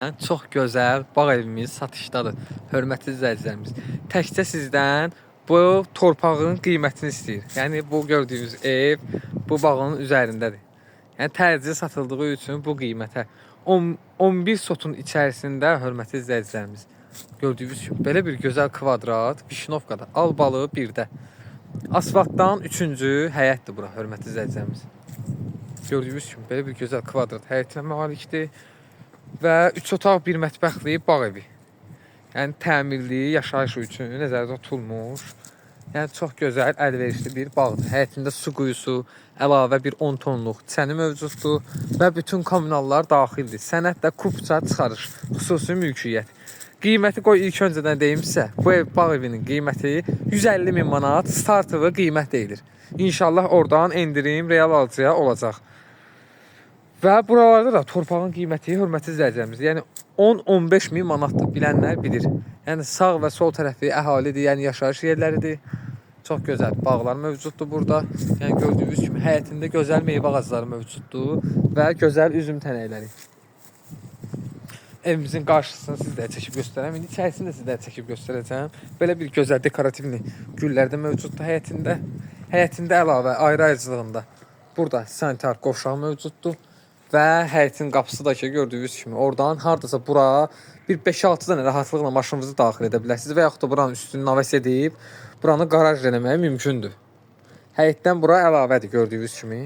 Çox gözəl bağ evimiz satışdadır. Hörmətli izləyicilərimiz. Təkcə sizdən bu torpağın qiymətini istəyir. Yəni bu gördüyünüz ev bu bağın üzərindədir. Yəni tərcih satıldığı üçün bu qiymətə 11 sotun içərisində hörmətli izləyicilərimiz. Gördüyünüz kimi belə bir gözəl kvadrat Vişnovkada Albalı 1-də. Asfaltdan 3-cü həyətdir bura hörmətli izləyicilərimiz. Gördüyünüz kimi belə bir gözəl kvadrat həyətinə malikdir. Və 3 otaq, 1 mətbəxli bağ evi. Yəni təmirli, yaşayış üçün nəzərdə tutulmuş. Yəni çox gözəl, əlverişli bir bağdır. Həyətində su quyusu, əlavə bir 10 tonluq çəni mövcuddur və bütün kommunallar daxildir. Sənədlə kupça çıxarış, xüsusi mülkiyyət. Qiyməti qoy ilk öncədən deyim sizə. Bu ev bağ evinin qiyməti 150 min manat startı qiymət deyilir. İnşallah oradan endirim real alıcıya olacaq. Və buralarda da torpağın qiyməti hörmətli izləyicilərimiz, yəni 10-15 min manatdır, bilənlər bilir. Yəni sağ və sol tərəfi əhalidir, yəni yaşayış yerləridir. Çox gözəl bağlar mövcuddur burada. Yəni gördüyünüz kimi həyətində gözəl meyvə ağacları mövcuddur və gözəl üzüm tənəkləri. Evimizin qarşısını sizlərə çəkib göstərəm. İndi içərisini də sizlərə çəkib göstərəcəm. Belə bir gözəl dekorativli güllər də mövcuddur həyətində. Həyətində əlavə ayrı-ayrıcılığında burada sanitar qovşağı mövcuddur. Və həyətin qapısı da ki, gördüyünüz kimi oradan hardasa bura bir 5-6 dənə rahatlıqla maşınınızı daxil edə bilərsiniz və yaxud da buranın üstünü naves edib buranı qaraj eləmək mümkündür. Həyətdən bura əlavədir gördüyünüz kimi.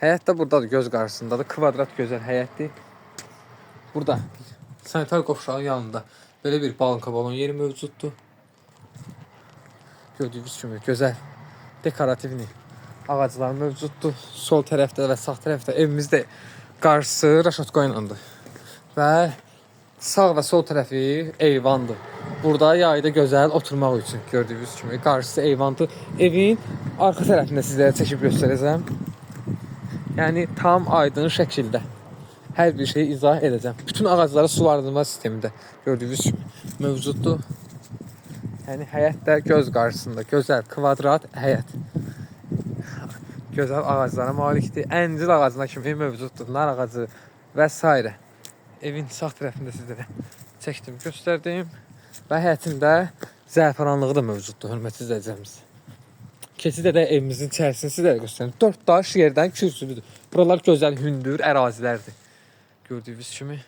Həyət də buradadır, göz qarşısındadır. Kvadrat gözəl həyətdir. Burada sanitar qovşağın yanında belə bir balon balon yeri mövcuddur. Gördüyünüz kimi gözəl dekorativli ağaclar mövcuddur. Sol tərəfdə və sağ tərəfdə evimizdə qarşısı raşatko ilədir. Və sağ və sol tərəfi eyvandır. Burada yayda gözəl oturmaq üçün gördüyünüz kimi qarşısı eyvandır. Evin arxa tərəfində sizlərə çəkib göstərəcəm. Yəni tam aydın şəkildə hər bir şeyi izah edəcəm. Bütün ağacları sulandırma sistemində gördüyünüz kimi mövcuddur. Yəni həyət də göz qarşısında gözəl kvadrat həyət. Gözəl ağaclara malikdir. Əncir ağacına kimi mövcuddur. Nar ağacı və s. Evin sağ tərəfində sizlərə çəkdim, göstərdim. Və həyətində zəfəranlığı da mövcuddur, hörmətli izləyicilərimiz. Keçid edək evimizin içərisini sizlərə göstərim. 4 daş yerdən kürsülüdür. Buralar gözəl hündür ərazilərdir. Gördüyünüz kimi.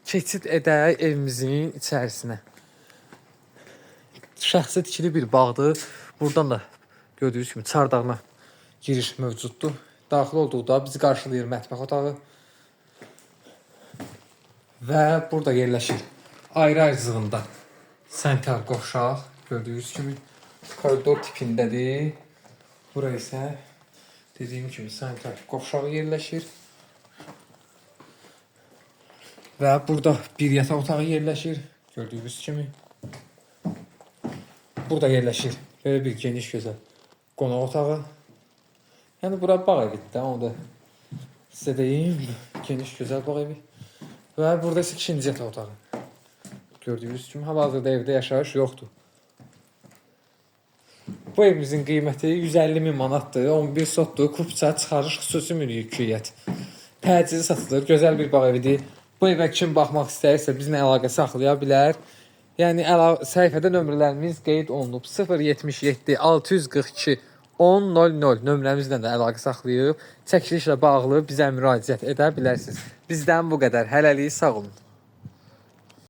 Keçid edək evimizin içərisinə. Şəxsi tikili bir bağdır. Buradan da gördüyünüz kimi çardağına giriş mövcuddur. Daxil olduqda bizi qarşılayır mətbəx otağı. Və burada yerləşir ayrı-ayrıcılığında sanitar qovşaq. Gördüyünüz kimi koridor tipindədir. Bura isə dediyim kimi sanitar qovşağı yerləşir. Və burada bir yataq otağı yerləşir. Gördüyünüz kimi. Burada yerləşir belə bir geniş gözəl qonaq otağı. Yəni bura bağ evidir də, onu da sizə deyim. Geniş gözəl bağ evi. Və burada isə ikinci yataq otağı. Gördüyünüz kimi hal-hazırda evdə yaşayış yoxdur. Bu evimizin qiyməti 150 min manatdır. 11 sotdur. Kupça çıxarış xüsusi mülkiyyət. Təcili satılır. Gözəl bir bağ evidir. Bu evə kim baxmaq istəyirsə bizlə əlaqə saxlaya bilər. Yəni səhifədə nömrələrimiz qeyd olunub. 077 642 1000 nömrəmizlə də əlaqə saxlayıb çəkilişlə bağlı bizə müraciət edə bilərsiniz. Bizdən bu qədər. Hələlik sağ olun.